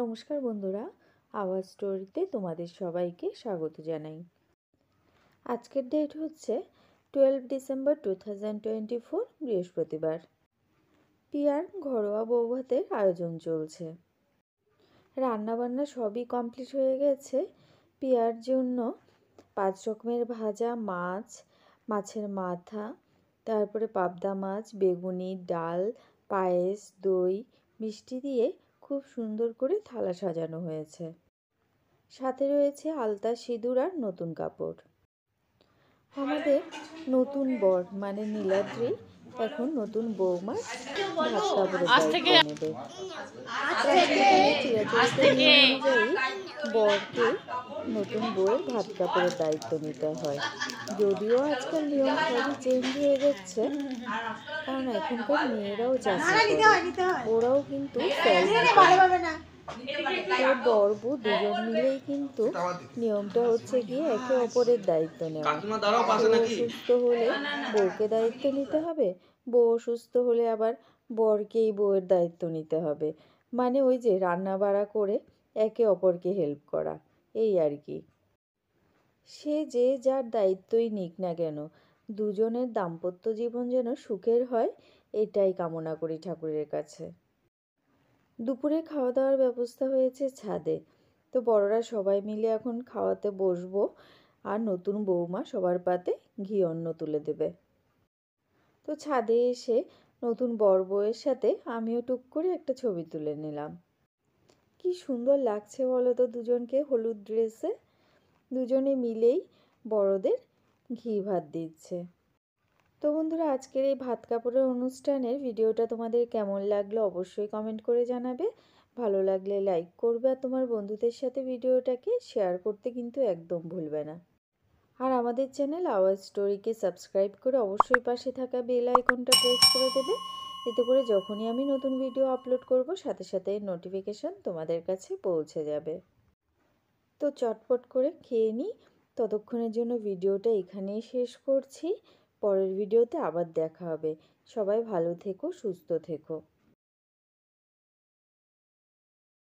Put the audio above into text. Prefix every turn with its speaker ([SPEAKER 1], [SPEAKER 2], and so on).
[SPEAKER 1] নমস্কার বন্ধুরা, আওয়াজ স্টোরিতে তোমাদের সবাইকে স্বাগত জানাই। আজকের ডেট হচ্ছে 12 ডিসেম্বর 2024 বৃহস্পতিবার। পিয়ার ঘরোয়া বৌভাতের আয়োজন চলছে। রান্নাবান্না সবই কমপ্লিট হয়ে গেছে। পিয়ার জন্য 5 রকমের ভাজা মাছ, মাছের মাথা, তারপরে পাবদা মাছ, বেগুনি, ডাল, পায়েস, দই, মিষ্টি দিয়ে খুব সুন্দর করে থালা সাজানো হয়েছে। সাথে রয়েছে আলতা, সিঁদুর আর নতুন কাপড়। আমাদের নতুন বর মানে নীলাদ্রি এখন নতুন বৌমার ভাত কাপড়ের দায়িত্ব নেবে। চিরাচরিত নিয়ম অনুযায়ী বরকে নতুন বউয়ের ভাত কাপড়ের দায়িত্ব নিতে হয়। যদিও আজকাল নিয়ম সবই চেঞ্জ হয়ে যাচ্ছে, কারণ এখনকার মেয়েরাও চাকরি করে, ওরাও কিন্তু বর বউ দুজন মিলেই কিন্তু নিয়মটা হচ্ছে গিয়ে একে অপরের দায়িত্ব নেওয়া। বউ অসুস্থ হলে বউকে দায়িত্ব নিতে হবে, বউ অসুস্থ হলে আবার বরকেই বউয়ের দায়িত্ব নিতে হবে। মানে ওই যে রান্না বাড়া করে একে অপরকে হেল্প করা, এই আর কি। সে যে যার দায়িত্বই নিক না কেন, দুজনের দাম্পত্য জীবন যেন সুখের হয়, এটাই কামনা করি ঠাকুরের কাছে। দুপুরে খাওয়া দাওয়ার ব্যবস্থা হয়েছে ছাদে। তো বড়রা সবাই মিলে এখন খাওয়াতে বসবো, আর নতুন বৌমা সবার পাতে ঘি অন্ন তুলে দেবে। তো ছাদে এসে নতুন বর বউয়ের সাথে আমিও টুক করে একটা ছবি তুলে নিলাম। কি সুন্দর লাগছে বলো তো দুজনকে হলুদ ড্রেসে। দুজনে মিলেই বড়দের ঘি ভাত দিচ্ছে। তো বন্ধুরা, আজকের এই ভাত কাপড়ের অনুষ্ঠানের ভিডিওটা তোমাদের কেমন লাগলো অবশ্যই কমেন্ট করে জানাবে। ভালো লাগলে লাইক করবে, আর তোমার বন্ধুদের সাথে ভিডিওটাকে শেয়ার করতে কিন্তু একদম ভুলবে না। আর আমাদের চ্যানেল আওয়াজ স্টোরিকে সাবস্ক্রাইব করে অবশ্যই পাশে থাকা বেল আইকনটা প্রেস করে দেবে। এতে করে যখনই আমি নতুন ভিডিও আপলোড করব সাথে সাথে নোটিফিকেশন তোমাদের কাছে পৌঁছে যাবে। তো চটপট করে খেয়ে নিই। ততক্ষণের জন্য ভিডিওটা এখানেই শেষ করছি। পরের ভিডিওতে আবার দেখা হবে। সবাই ভালো থেকো, সুস্থ থেকো।